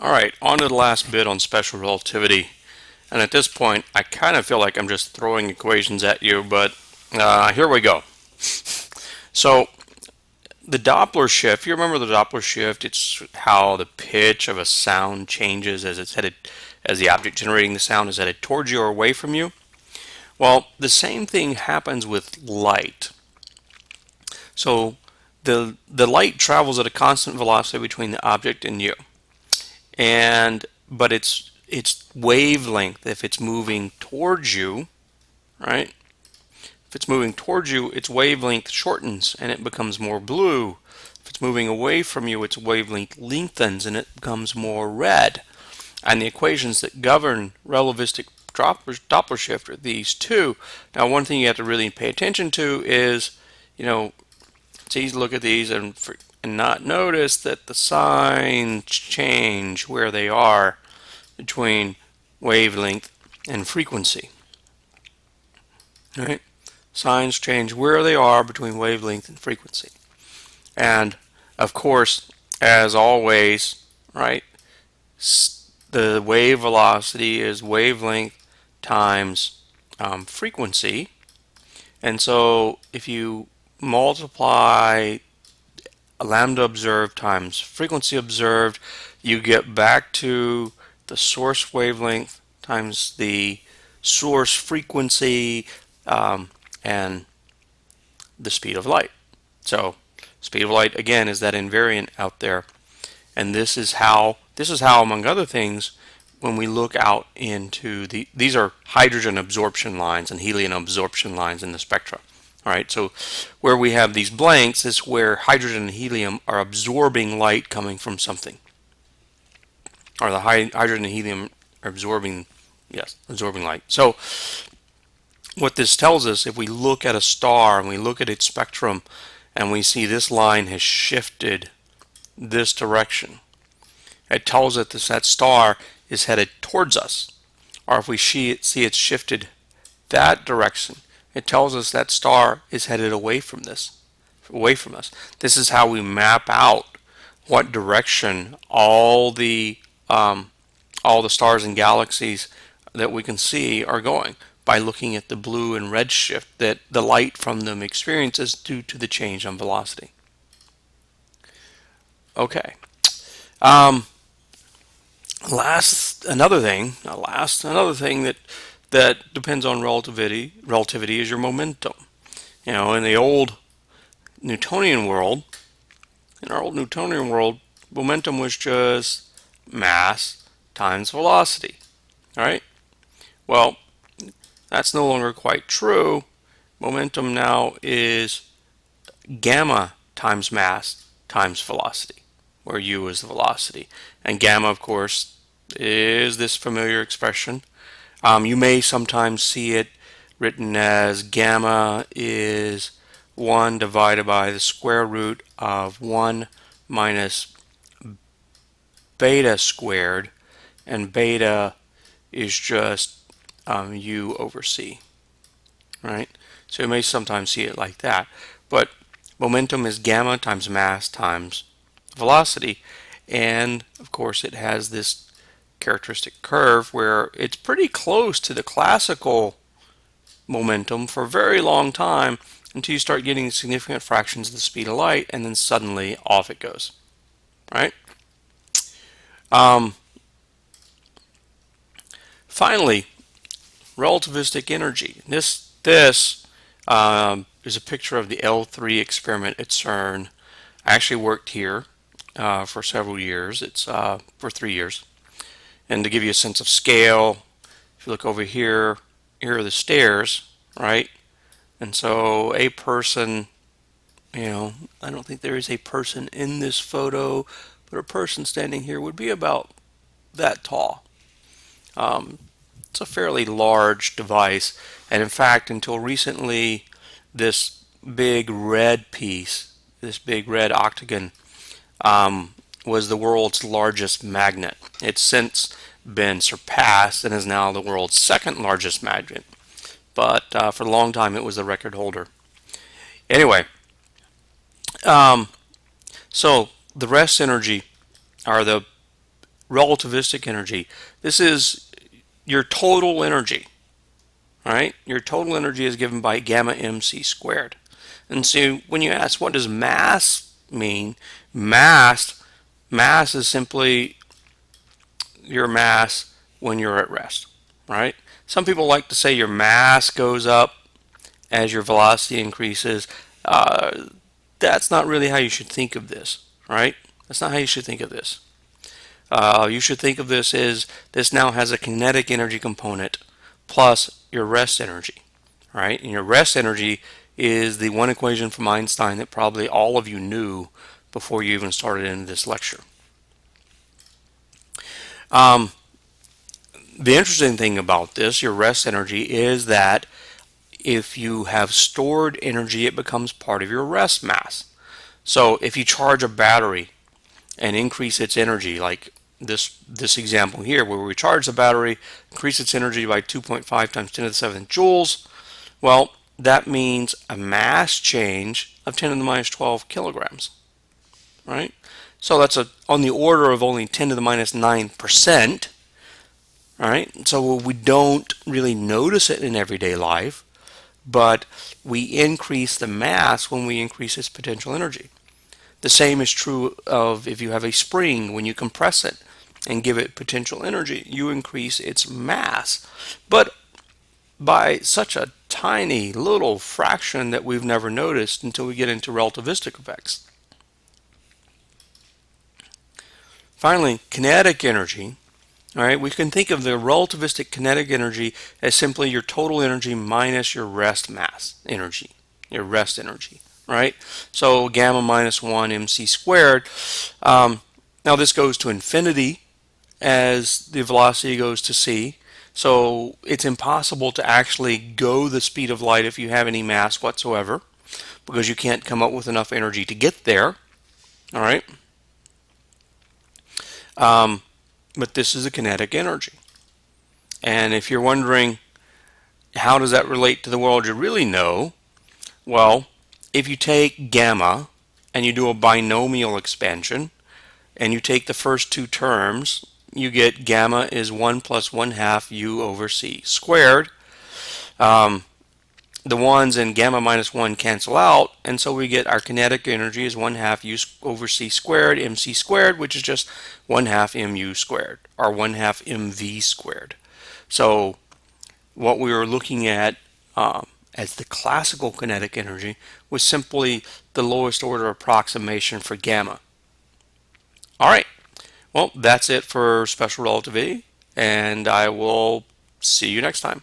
All right, on to the last bit on special relativity. And at this point, I kind of feel like I'm just throwing equations at you, but here we go. So the Doppler shift, you remember the Doppler shift? It's how the pitch of a sound changes as it's headed, as the object generating the sound is headed towards you or away from you. Well, the same thing happens with light. So the light travels at a constant velocity between the object and you. But its wavelength, if it's moving towards you, right? If it's moving towards you, its wavelength shortens and it becomes more blue. If it's moving away from you, its wavelength lengthens and it becomes more red. And the equations that govern relativistic Doppler shift are these two. Now, one thing you have to really pay attention to is, it's easy to look at these and not notice that the signs change where they are between wavelength and frequency. Right? Signs change where they are between wavelength and frequency. And of course, as always, right, the wave velocity is wavelength times frequency. And so if you multiply lambda observed times frequency observed, you get back to the source wavelength times the source frequency and the speed of light. So speed of light again is that invariant out there, and this is how among other things, when we look out into these are hydrogen absorption lines and helium absorption lines in the spectra. All right, so where we have these blanks is where hydrogen and helium are absorbing light coming from something, or the hydrogen and helium are absorbing light. So what this tells us, if we look at a star and we look at its spectrum and we see this line has shifted this direction, it tells us that star is headed towards us. Or if we see it's shifted that direction, it tells us that star is headed away from us. This is how we map out what direction all the stars and galaxies that we can see are going, by looking at the blue and red shift that the light from them experiences due to the change on velocity. Okay. Another thing that depends on relativity is your momentum. In the old Newtonian world, momentum was just mass times velocity. All right. Well, that's no longer quite true. Momentum now is gamma times mass times velocity, where u is the velocity. And gamma, of course, is this familiar expression. You may sometimes see it written as gamma is 1 divided by the square root of 1 minus beta squared, and beta is just u over c, right? So you may sometimes see it like that, but momentum is gamma times mass times velocity, and of course it has this characteristic curve where it's pretty close to the classical momentum for a very long time until you start getting significant fractions of the speed of light, and then suddenly off it goes, right? Finally, relativistic energy. This is a picture of the L3 experiment at CERN. I actually worked here for several years. It's for 3 years. And to give you a sense of scale, if you look over here, here are the stairs, right? And so a person, I don't think there is a person in this photo, but a person standing here would be about that tall. It's a fairly large device, and in fact, until recently, this big red piece, this big red octagon, was the world's largest magnet. It's since been surpassed and is now the world's second largest magnet, but for a long time it was the record holder. Anyway, so the rest energy, or the relativistic energy. This is your total energy, right? Your total energy is given by gamma mc squared. And so when you ask what does mass mean, mass is simply your mass when you're at rest, right? Some people like to say your mass goes up as your velocity increases. That's not really how you should think of this, right? That's not how you should think of this. You should think of this as this now has a kinetic energy component plus your rest energy, right? And your rest energy is the one equation from Einstein that probably all of you knew before you even started in this lecture. Um, the interesting thing about this, your rest energy, is that if you have stored energy, it becomes part of your rest mass. So if you charge a battery and increase its energy, like this example here, where we charge the battery, increase its energy by 2.5 times 10 to the 7th joules, well, that means a mass change of 10 to the minus 12 kilograms, right? So that's on the order of only 10 to the minus 9%, right? So we don't really notice it in everyday life, but we increase the mass when we increase its potential energy. The same is true of if you have a spring. When you compress it and give it potential energy, you increase its mass, but by such a tiny little fraction that we've never noticed until we get into relativistic effects. Finally, kinetic energy. All right, we can think of the relativistic kinetic energy as simply your total energy minus your rest mass energy, your rest energy, right? So gamma minus 1 mc squared. Now this goes to infinity as the velocity goes to c. So it's impossible to actually go the speed of light if you have any mass whatsoever, because you can't come up with enough energy to get there. All right. But this is a kinetic energy. And if you're wondering how does that relate to the world you really know, well, if you take gamma and you do a binomial expansion and you take the first two terms, you get gamma is 1 plus 1/2 u over c squared. The 1's in gamma minus 1 cancel out, and so we get our kinetic energy is 1/2 u over c squared, mc squared, which is just 1/2 mu squared, or 1/2 mv squared. So what we were looking at as the classical kinetic energy was simply the lowest order approximation for gamma. All right, well, that's it for special relativity, and I will see you next time.